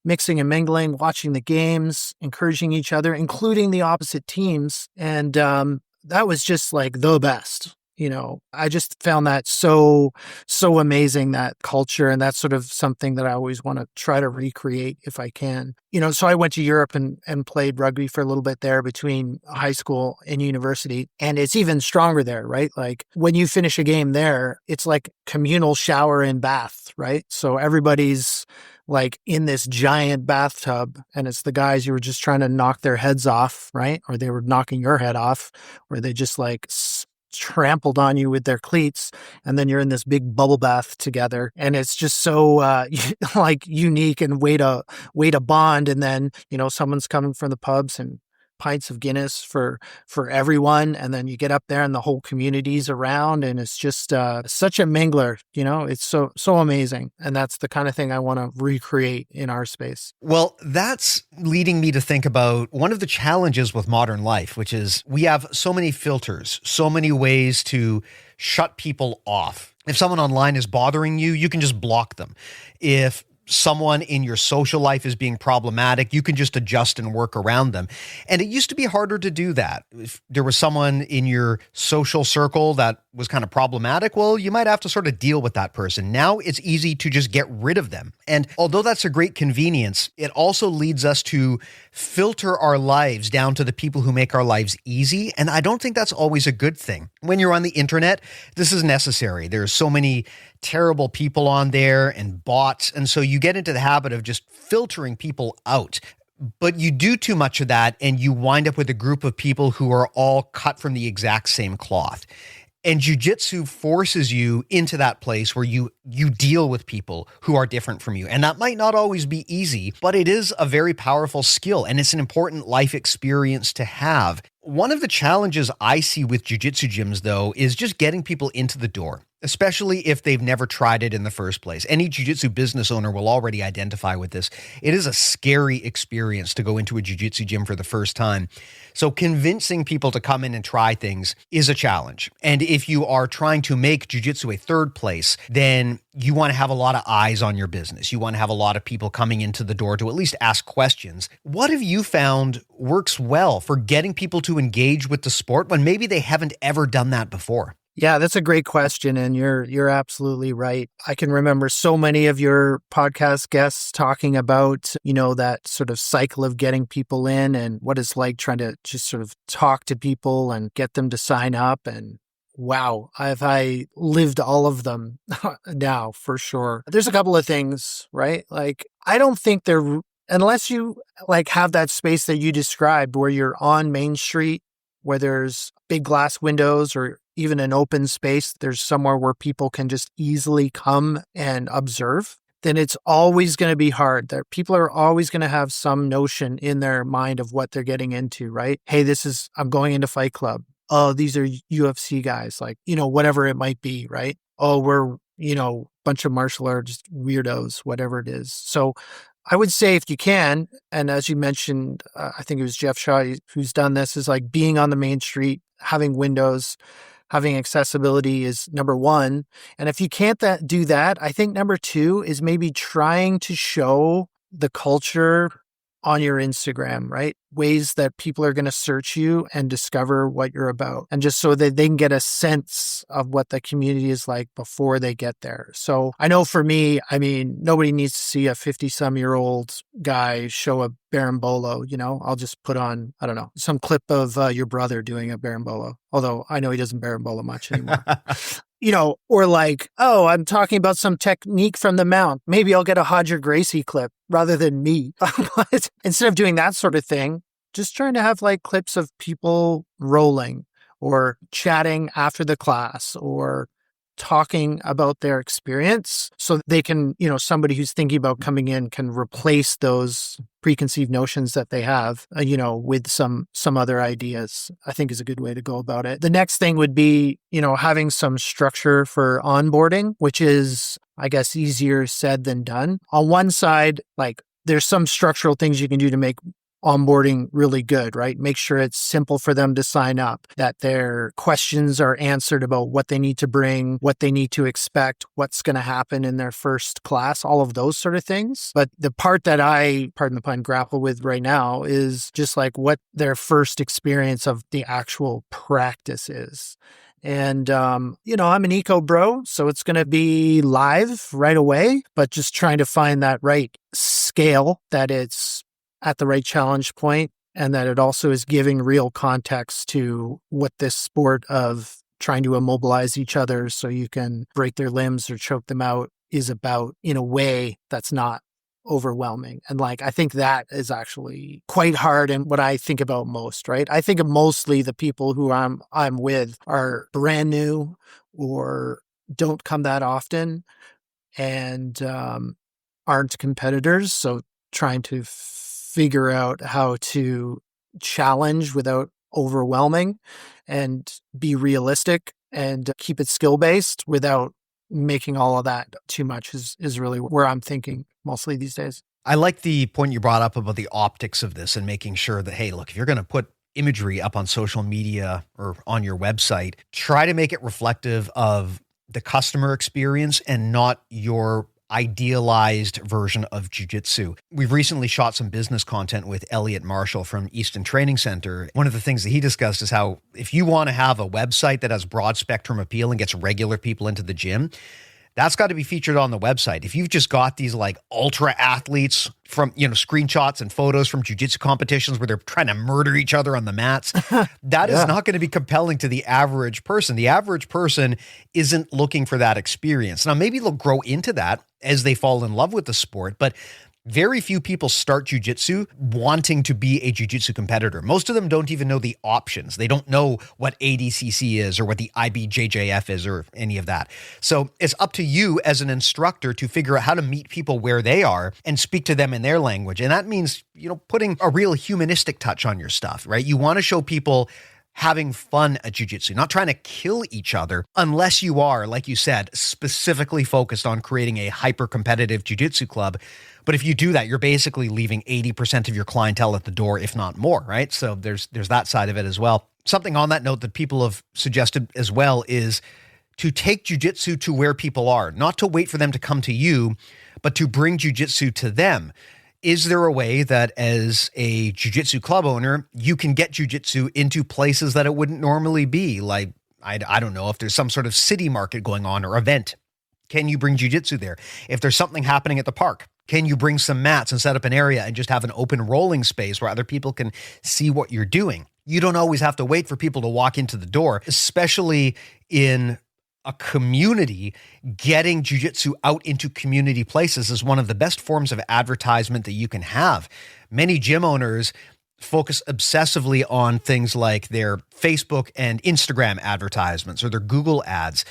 mixing and mingling, watching the games, encouraging each other, including the opposite teams. And that was just like the best. I just found that so amazing, that culture. And that's sort of something that I always want to try to recreate if I can. So I went to Europe and played rugby for a little bit there between high school and university. And it's even stronger there, right? Like when you finish a game there, it's like communal shower and bath, right? So everybody's like in this giant bathtub, and it's the guys you were just trying to knock their heads off, right? Or they were knocking your head off, or they just like trampled on you with their cleats, and then you're in this big bubble bath together, and it's just so like unique and way to bond. And then someone's coming from the pubs and pints of Guinness for everyone, and then you get up there and the whole community's around, and it's just such a mingler. It's so amazing, and that's the kind of thing I want to recreate in our space. Well, that's leading me to think about one of the challenges with modern life, which is we have so many filters, so many ways to shut people off. If someone online is bothering you, you can just block them. If someone in your social life is being problematic, you can just adjust and work around them. And it used to be harder to do that. If there was someone in your social circle that was kind of problematic, well, you might have to sort of deal with that person. Now it's easy to just get rid of them. And although that's a great convenience, it also leads us to filter our lives down to the people who make our lives easy. And I don't think that's always a good thing. When you're on the internet, this is necessary. There's so many terrible people on there and bots. And so you get into the habit of just filtering people out. But you do too much of that, and you wind up with a group of people who are all cut from the exact same cloth. And jiu-jitsu forces you into that place where you deal with people who are different from you. And that might not always be easy, but it is a very powerful skill, and it's an important life experience to have. One of the challenges I see with jiu-jitsu gyms, though, is just getting people into the door, especially if they've never tried it in the first place. Any jiu-jitsu business owner will already identify with this. It is a scary experience to go into a jiu-jitsu gym for the first time. So convincing people to come in and try things is a challenge. And if you are trying to make jiu-jitsu a third place, then you want to have a lot of eyes on your business. You want to have a lot of people coming into the door to at least ask questions. What have you found works well for getting people to engage with the sport when maybe they haven't ever done that before? Yeah, that's a great question, and you're absolutely right. I can remember so many of your podcast guests talking about, that sort of cycle of getting people in and what it's like trying to just sort of talk to people and get them to sign up. And wow, I lived all of them now for sure. There's a couple of things, right? Like, I don't think unless you like have that space that you described where you're on Main Street, where there's big glass windows or even an open space, there's somewhere where people can just easily come and observe. then it's always going to be hard. That people are always going to have some notion in their mind of what they're getting into, right? Hey, I'm going into Fight Club. Oh, these are UFC guys, like, whatever it might be, right? Oh, we're, bunch of martial arts weirdos, whatever it is. So I would say if you can, and as you mentioned, I think it was Jeff Shaw who's done this, is like being on the main street, having windows, having accessibility is number one. And if you can't do that, I think number two is maybe trying to show the culture on your Instagram, right? Ways that people are going to search you and discover what you're about. And just so that they can get a sense of what the community is like before they get there. So I know for me, nobody needs to see a 50-some-year-old guy show a berimbolo, I'll just put on, I don't know, some clip of your brother doing a berimbolo. Although I know he doesn't berimbolo much anymore. Or like, oh, I'm talking about some technique from the mount. Maybe I'll get a Hodger Gracie clip rather than me. But instead of doing that sort of thing, just trying to have like clips of people rolling or chatting after the class or talking about their experience so they can, somebody who's thinking about coming in can replace those preconceived notions that they have, with some other ideas, I think is a good way to go about it. The next thing would be, having some structure for onboarding, which is, I guess, easier said than done. On one side, like there's some structural things you can do to make onboarding really good, right? Make sure it's simple for them to sign up, that their questions are answered about what they need to bring, what they need to expect, what's going to happen in their first class, all of those sort of things. But the part that I, pardon the pun, grapple with right now is just like what their first experience of the actual practice is. And, I'm an eco bro, so it's going to be live right away, but just trying to find that right scale, that it's at the right challenge point, and that it also is giving real context to what this sport of trying to immobilize each other so you can break their limbs or choke them out is about, in a way that's not overwhelming. And like, I think that is actually quite hard and what I think about most, right? I think of mostly the people who I'm with are brand new or don't come that often and aren't competitors. So trying to figure out how to challenge without overwhelming and be realistic and keep it skill-based without making all of that too much is really where I'm thinking mostly these days. I like the point you brought up about the optics of this and making sure that, hey, look, if you're going to put imagery up on social media or on your website, try to make it reflective of the customer experience and not your idealized version of jiu-jitsu. We've recently shot some business content with Elliot Marshall from Easton Training Center. One of the things that he discussed is how if you want to have a website that has broad spectrum appeal and gets regular people into the gym, that's got to be featured on the website. If you've just got these like ultra athletes from, screenshots and photos from jiu-jitsu competitions where they're trying to murder each other on the mats, that is not going to be compelling to the average person. The average person isn't looking for that experience. Now, maybe they'll grow into that as they fall in love with the sport, but very few people start jiu-jitsu wanting to be a jiu-jitsu competitor. Most of them don't even know the options. They don't know what ADCC is or what the IBJJF is or any of that. So it's up to you as an instructor to figure out how to meet people where they are and speak to them in their language. And that means, putting a real humanistic touch on your stuff, right? You want to show people having fun at jiu-jitsu, not trying to kill each other, unless you are, like you said, specifically focused on creating a hyper-competitive jiu-jitsu club. But if you do that, you're basically leaving 80% of your clientele at the door, if not more, right? So there's that side of it as well. Something on that note that people have suggested as well is to take jiu-jitsu to where people are, not to wait for them to come to you, but to bring jiu-jitsu to them. Is there a way that as a jiu-jitsu club owner, you can get jiu-jitsu into places that it wouldn't normally be? Like, I don't know, if there's some sort of city market going on or event, can you bring jiu-jitsu there? If there's something happening at the park, can you bring some mats and set up an area and just have an open rolling space where other people can see what you're doing? You don't always have to wait for people to walk into the door, especially in a community. Getting jiu-jitsu out into community places is one of the best forms of advertisement that you can have. Many gym owners focus obsessively on things like their Facebook and Instagram advertisements or their Google ads.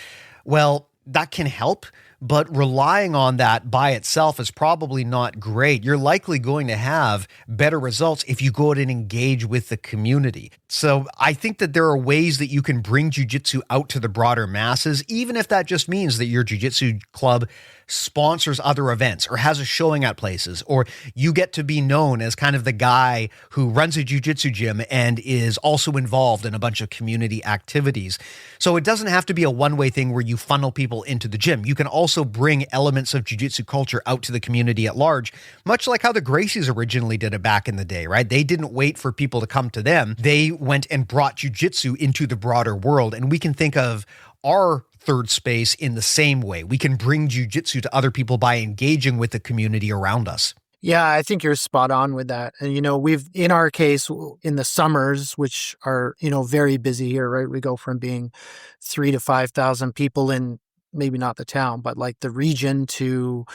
Well, that can help, but relying on that by itself is probably not great. You're likely going to have better results if you go out and engage with the community. So I think that there are ways that you can bring jiu-jitsu out to the broader masses, even if that just means that your jiu-jitsu club sponsors other events or has a showing at places, or you get to be known as kind of the guy who runs a jiu-jitsu gym and is also involved in a bunch of community activities. So it doesn't have to be a one-way thing where you funnel people into the gym. You can also bring elements of jiu-jitsu culture out to the community at large, much like how the Gracies originally did it back in the day, right? They didn't wait for people to come to them. They went and brought jiu-jitsu into the broader world. And we can think of our third space in the same way. We can bring jiu-jitsu to other people by engaging with the community around us. Yeah, I think you're spot on with that. And, we've, in our case, in the summers, which are, very busy here, right? We go from being 3,000 to 5,000 people in maybe not the town, but like the region to,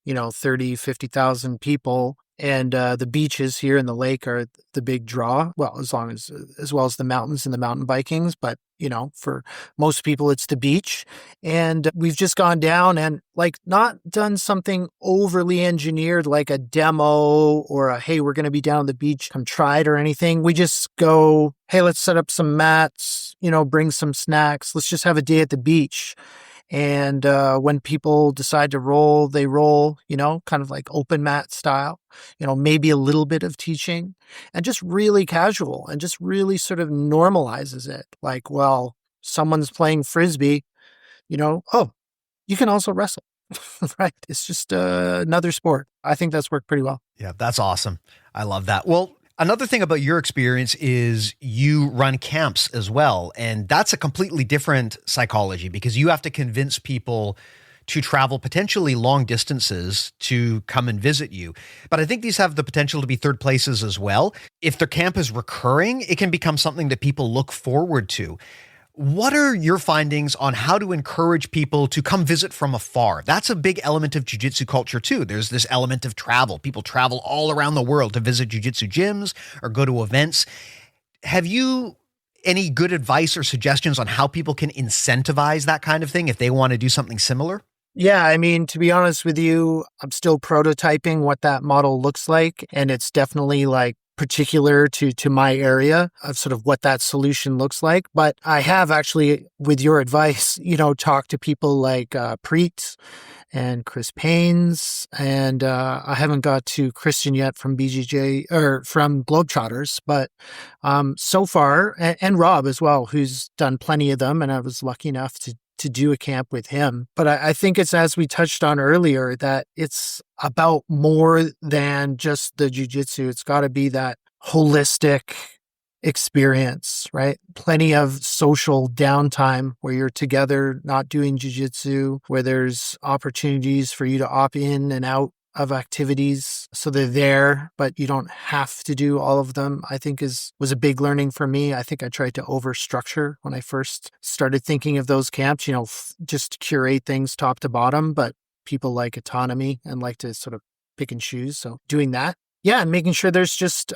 30, 50,000 people. And the beaches here in the lake are the big draw. Well, as well as the mountains and the mountain bikings. But, for most people, it's the beach. And we've just gone down and not done something overly engineered, like a demo or hey, we're going to be down on the beach, come try it or anything. We just go, hey, let's set up some mats, bring some snacks. Let's just have a day at the beach. And when people decide to roll, they roll, kind of like open mat style, maybe a little bit of teaching and just really casual and just really sort of normalizes it. Like, well, someone's playing Frisbee, oh, you can also wrestle, right? It's just another sport. I think that's worked pretty well. Yeah, that's awesome. I love that. Well, another thing about your experience is you run camps as well. And that's a completely different psychology because you have to convince people to travel potentially long distances to come and visit you. But I think these have the potential to be third places as well. If the camp is recurring, it can become something that people look forward to. What are your findings on how to encourage people to come visit from afar? That's a big element of jiu-jitsu culture too. There's this element of travel. People travel all around the world to visit jiu-jitsu gyms or go to events. Have you any good advice or suggestions on how people can incentivize that kind of thing if they want to do something similar? Yeah, I mean, to be honest with you, I'm still prototyping what that model looks like. And it's definitely particular to my area of sort of what that solution looks like. But I have actually, with your advice, talked to people like Preet and Chris Paynes, and I haven't got to Christian yet from BJJ or from Globetrotters, but so far, and Rob as well, who's done plenty of them, and I was lucky enough to do a camp with him. But I think it's, as we touched on earlier, that it's about more than just the jiu-jitsu. It's got to be that holistic experience, right? Plenty of social downtime where you're together, not doing jiu-jitsu, where there's opportunities for you to opt in and out of activities. So they're there, but you don't have to do all of them, I think was a big learning for me. I think I tried to overstructure when I first started thinking of those camps, just curate things top to bottom, but people like autonomy and like to sort of pick and choose. So doing that. Yeah, and making sure there's just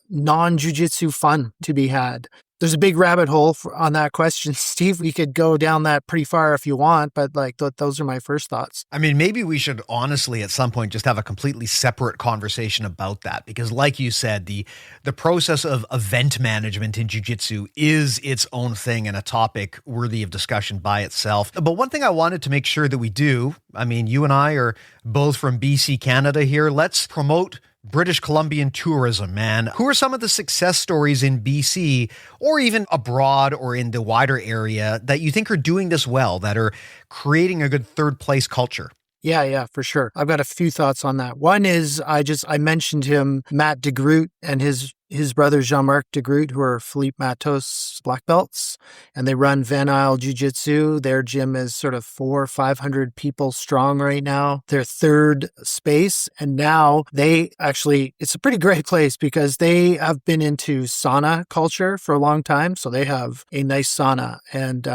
non-jiu-jitsu fun to be had. There's a big rabbit hole on that question, Steve. We could go down that pretty far if you want, but those are my first thoughts. I mean, maybe we should honestly at some point just have a completely separate conversation about that, because like you said, the process of event management in jiu-jitsu is its own thing and a topic worthy of discussion by itself. But one thing I wanted to make sure that we do, I mean, you and I are both from BC, Canada here. Let's promote British Columbian tourism, man. Who are some of the success stories in BC or even abroad or in the wider area that you think are doing this well, that are creating a good third place culture? Yeah, for sure. I've got a few thoughts on that. One is I mentioned him, Matt de Groot, and his brother Jean-Marc de Groot, who are Philippe Matos black belts, and they run Van Isle Jiu-Jitsu. Their gym is sort of 400 or 500 people strong right now. Their third space, and now it's a pretty great place because they have been into sauna culture for a long time. So they have a nice sauna, and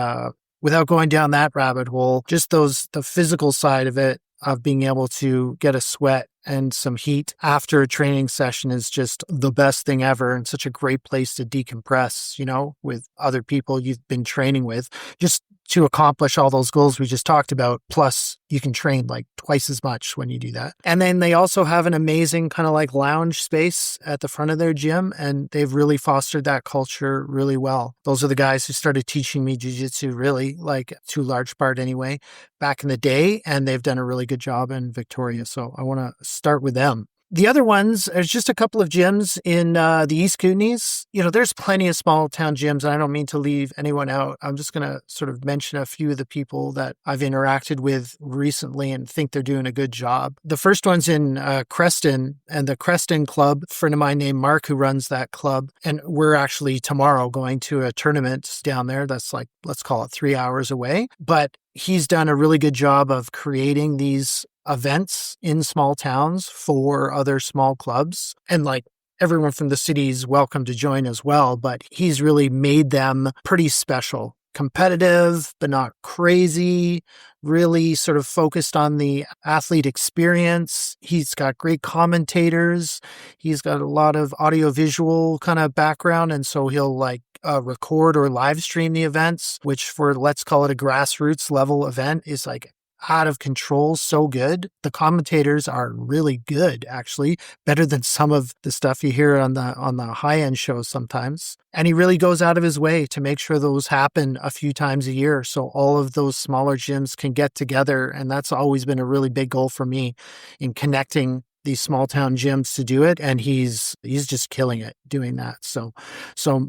without going down that rabbit hole, just the physical side of it, of being able to get a sweat and some heat after a training session is just the best thing ever, and such a great place to decompress, with other people you've been training with. Just to accomplish all those goals we just talked about. Plus, you can train like twice as much when you do that. And then they also have an amazing kind of like lounge space at the front of their gym, and they've really fostered that culture really well. Those are the guys who started teaching me jiu-jitsu, really, like to a large part anyway, back in the day, and they've done a really good job in Victoria. So I want to start with them. The other ones, there's just a couple of gyms in the East Kootenays. There's plenty of small town gyms, and I don't mean to leave anyone out. I'm just going to sort of mention a few of the people that I've interacted with recently and think they're doing a good job. The first one's in Creston, and the Creston Club, a friend of mine named Mark who runs that club, and we're actually tomorrow going to a tournament down there that's like, let's call it 3 hours away. But he's done a really good job of creating these events in small towns for other small clubs. And like everyone from the city is welcome to join as well, but he's really made them pretty special. Competitive, but not crazy, really sort of focused on the athlete experience. He's got great commentators. He's got a lot of audiovisual kind of background. And so he'll like record or live stream the events, which for, let's call it a grassroots level event, is like out of control, so good. The commentators are really good, actually, better than some of the stuff you hear on the high-end shows sometimes. And he really goes out of his way to make sure those happen a few times a year so all of those smaller gyms can get together. And that's always been a really big goal for me in connecting these small town gyms to do it, and he's just killing it doing that. So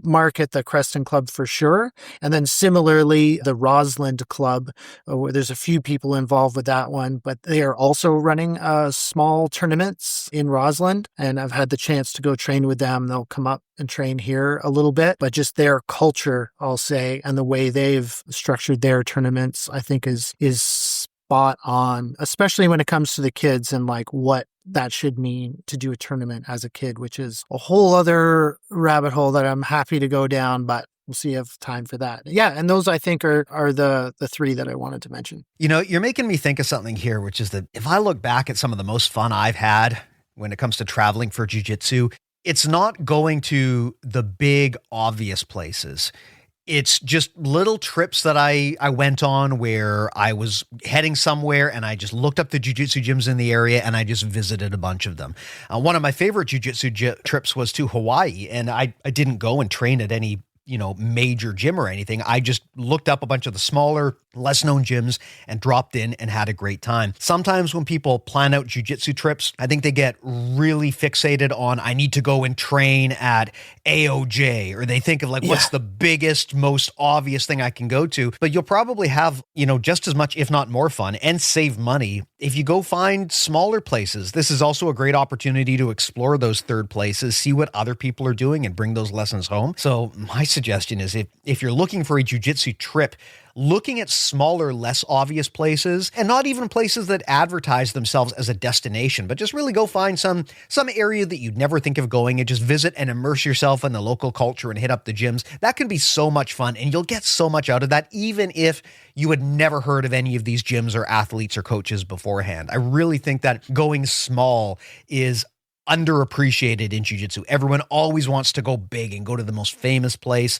Mark at the Creston Club for sure. And then similarly, the Rossland Club, where there's a few people involved with that one, but they are also running small tournaments in Rossland, and I've had the chance to go train with them. They'll come up and train here a little bit, but just their culture, I'll say, and the way they've structured their tournaments, I think is spot on, especially when it comes to the kids and like what that should mean to do a tournament as a kid, which is a whole other rabbit hole that I'm happy to go down, but we'll see if I have time for that. Yeah, and those I think are the three that I wanted to mention. You're making me think of something here, which is that if I look back at some of the most fun I've had when it comes to traveling for jiu-jitsu, it's not going to the big obvious places. It's just little trips that I went on where I was heading somewhere and I just looked up the jiu-jitsu gyms in the area and I just visited a bunch of them. One of my favorite jiu-jitsu trips was to Hawaii, and I didn't go and train at any major gym or anything. I just looked up a bunch of the smaller, less known gyms and dropped in and had a great time. Sometimes when people plan out jiu-jitsu trips, I think they get really fixated on, I need to go and train at AOJ, or they think of like, what's the biggest, most obvious thing I can go to? But you'll probably have, just as much, if not more fun, and save money if you go find smaller places. This is also a great opportunity to explore those third places, see what other people are doing and bring those lessons home. So my suggestion is if you're looking for a jiu-jitsu trip, looking at smaller, less obvious places, and not even places that advertise themselves as a destination, but just really go find some area that you'd never think of going and just visit and immerse yourself in the local culture and hit up the gyms. That can be so much fun, and you'll get so much out of that, even if you had never heard of any of these gyms or athletes or coaches beforehand. I really think that going small is underappreciated in jiu-jitsu. Everyone always wants to go big and go to the most famous place.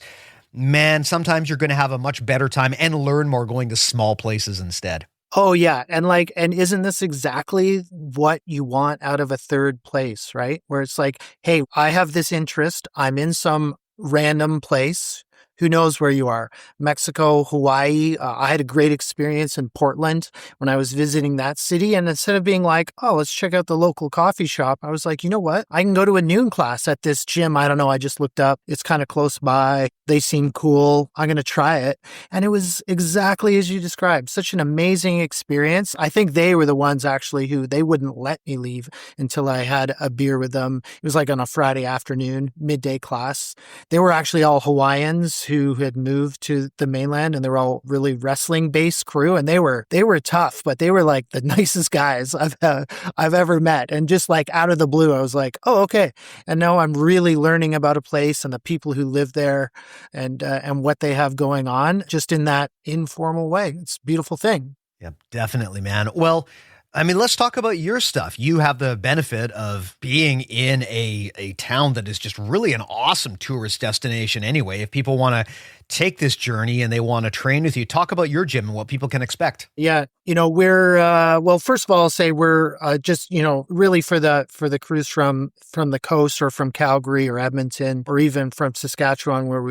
Man, sometimes you're going to have a much better time and learn more going to small places instead. Oh yeah. And isn't this exactly what you want out of a third place, right? Where it's like, hey, I have this interest. I'm in some random place. Who knows where you are? Mexico, Hawaii. I had a great experience in Portland when I was visiting that city. And instead of being like, oh, let's check out the local coffee shop, I was like, you know what? I can go to a noon class at this gym. I don't know. I just looked up. It's kind of close by. They seem cool. I'm going to try it. And it was exactly as you described. Such an amazing experience. I think they were the ones actually who they wouldn't let me leave until I had a beer with them. It was like on a Friday afternoon, midday class. They were actually all Hawaiians who had moved to the mainland, and they were all really wrestling based crew, and they were tough, but they were like the nicest guys I've ever met. And just like out of the blue, I was like, oh, okay. And now I'm really learning about a place and the people who live there and what they have going on just in that informal way. It's a beautiful thing. Yeah, definitely, man. Well, I mean, let's talk about your stuff. You have the benefit of being in a town that is just really an awesome tourist destination anyway. If people want to take this journey and they want to train with you, talk about your gym and what people can expect. Yeah, we're well. First of all, I'll say we're just really for the crews from the coast or from Calgary or Edmonton or even from Saskatchewan, where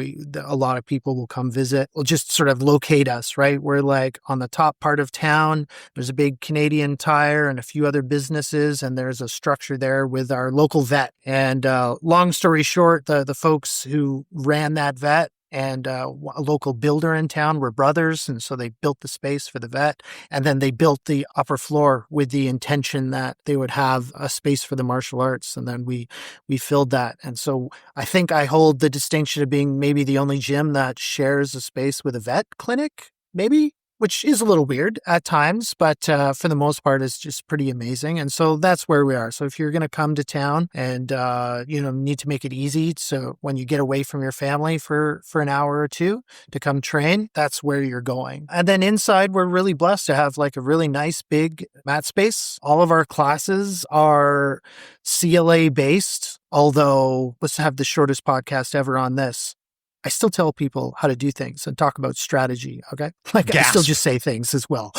a lot of people will come visit. Will just sort of locate us, right? We're like on the top part of town. There's a big Canadian Tire and a few other businesses, and there's a structure there with our local vet. And long story short, the folks who ran that vet and a local builder in town were brothers. And so they built the space for the vet. And then they built the upper floor with the intention that they would have a space for the martial arts. And then we filled that. And so I think I hold the distinction of being maybe the only gym that shares a space with a vet clinic, maybe, which is a little weird at times, but for the most part, it's just pretty amazing. And so that's where we are. So if you're going to come to town and, need to make it easy. So when you get away from your family for an hour or two to come train, that's where you're going. And then inside, we're really blessed to have like a really nice big mat space. All of our classes are CLA based, although let's have the shortest podcast ever on this. I still tell people how to do things and talk about strategy, okay? Like I still just say things as well,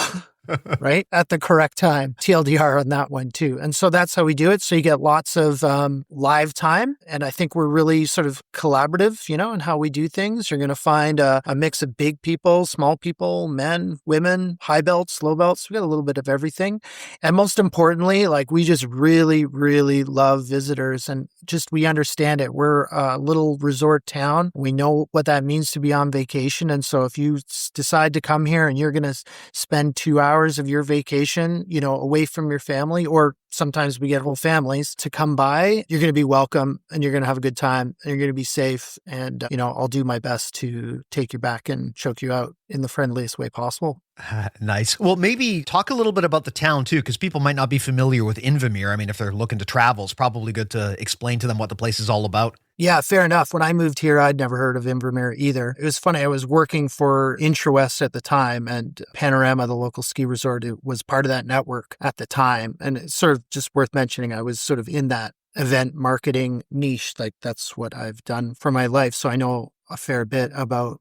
right? At the correct time. TLDR on that one too. And so that's how we do it. So you get lots of live time. And I think we're really sort of collaborative, in how we do things. You're going to find a mix of big people, small people, men, women, high belts, low belts. We got a little bit of everything. And most importantly, like we just really, really love visitors and just we understand it. We're a little resort town. We know what that means to be on vacation. And so if you decide to come here and you're going to spend 2 hours of your vacation, away from your family, or sometimes we get whole families to come by, you're going to be welcome and you're going to have a good time and you're going to be safe. And, I'll do my best to take you back and choke you out in the friendliest way possible. Nice. Well, maybe talk a little bit about the town too, because people might not be familiar with Invermere. I mean, if they're looking to travel, it's probably good to explain to them what the place is all about. Yeah, fair enough. When I moved here, I'd never heard of Invermere either. It was funny. I was working for IntraWest at the time, and Panorama, the local ski resort, it was part of that network at the time. And it's sort of just worth mentioning, I was sort of in that event marketing niche. Like that's what I've done for my life. So I know a fair bit about,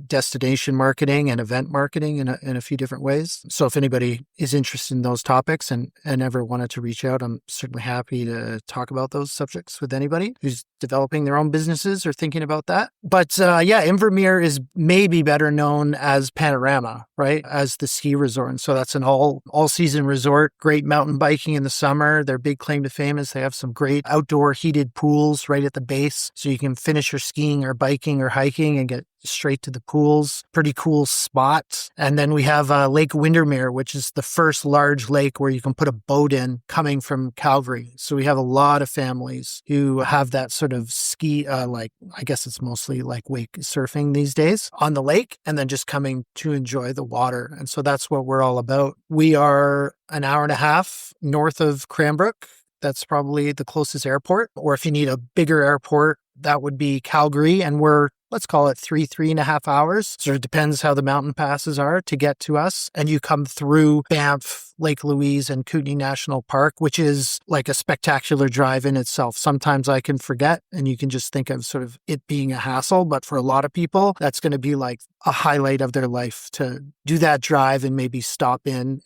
destination marketing and event marketing in a few different ways. So if anybody is interested in those topics and ever wanted to reach out, I'm certainly happy to talk about those subjects with anybody who's developing their own businesses or thinking about that. But Invermere is maybe better known as Panorama, right? As the ski resort. And so that's an all season resort, great mountain biking in the summer. Their big claim to fame is they have some great outdoor heated pools right at the base. So you can finish your skiing or biking or hiking and get straight to the pools. Pretty cool spot. And then we have Lake Windermere, which is the first large lake where you can put a boat in coming from Calgary. So we have a lot of families who have that sort of ski, I guess it's mostly like wake surfing these days on the lake and then just coming to enjoy the water. And so that's what we're all about. We are an hour and a half north of Cranbrook. That's probably the closest airport. Or if you need a bigger airport, that would be Calgary. And we're, let's call it 3.5 hours. So it depends how the mountain passes are to get to us. And you come through Banff, Lake Louise, and Kootenay National Park, which is like a spectacular drive in itself. Sometimes I can forget and you can just think of sort of it being a hassle. But for a lot of people, that's going to be like a highlight of their life to do that drive and maybe stop in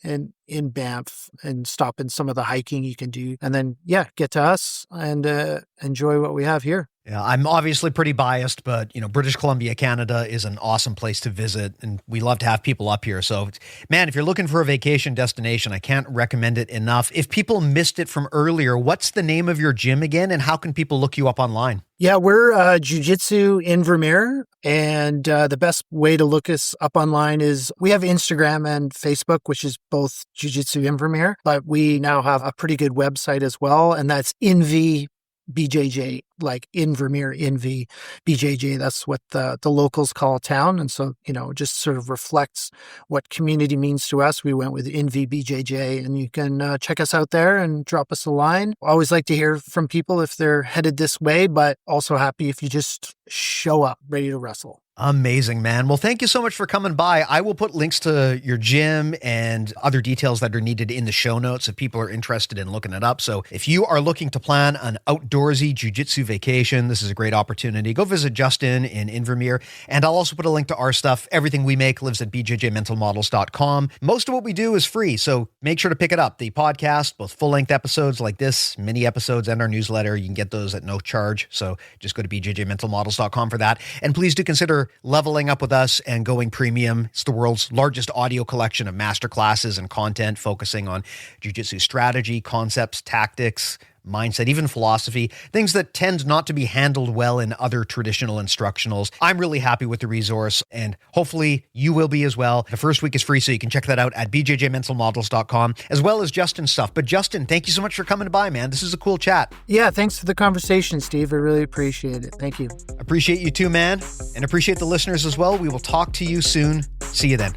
Banff and stop in some of the hiking you can do. And then, get to us and enjoy what we have here. Yeah, I'm obviously pretty biased, but British Columbia, Canada is an awesome place to visit, and we love to have people up here. So, man, if you're looking for a vacation destination, I can't recommend it enough. If people missed it from earlier, what's the name of your gym again, and how can people look you up online? Yeah, we're Jiu Jitsu Invermere, and the best way to look us up online is we have Instagram and Facebook, which is both Jiu Jitsu Invermere, but we now have a pretty good website as well, and that's BJJ, like Invermere, BJJ. That's what the locals call town. And so, it just sort of reflects what community means to us. We went with BJJ, and you can check us out there and drop us a line. Always like to hear from people if they're headed this way, but also happy if you just show up ready to wrestle. Amazing, man. Well, thank you so much for coming by. I will put links to your gym and other details that are needed in the show notes if people are interested in looking it up. So if you are looking to plan an outdoorsy jiu-jitsu vacation, this is a great opportunity. Go visit Justin in Invermere. And I'll also put a link to our stuff. Everything we make lives at bjjmentalmodels.com. Most of what we do is free, so make sure to pick it up. The podcast, both full-length episodes like this, mini episodes, and our newsletter, you can get those at no charge. So just go to bjjmentalmodels.com for that. And please do consider leveling up with us and going premium. It's the world's largest audio collection of masterclasses and content focusing on jiu-jitsu strategy, concepts, tactics, mindset, even philosophy, things that tend not to be handled well in other traditional instructionals. I'm really happy with the resource, and hopefully you will be as well. The first week is free, so you can check that out at bjjmentalmodels.com, as well as Justin's stuff. But Justin, thank you so much for coming by, man. This is a cool chat. Yeah, thanks for the conversation, Steve. I really appreciate it. Thank you. Appreciate you too, man, and appreciate the listeners as well. We will talk to you soon. See you then.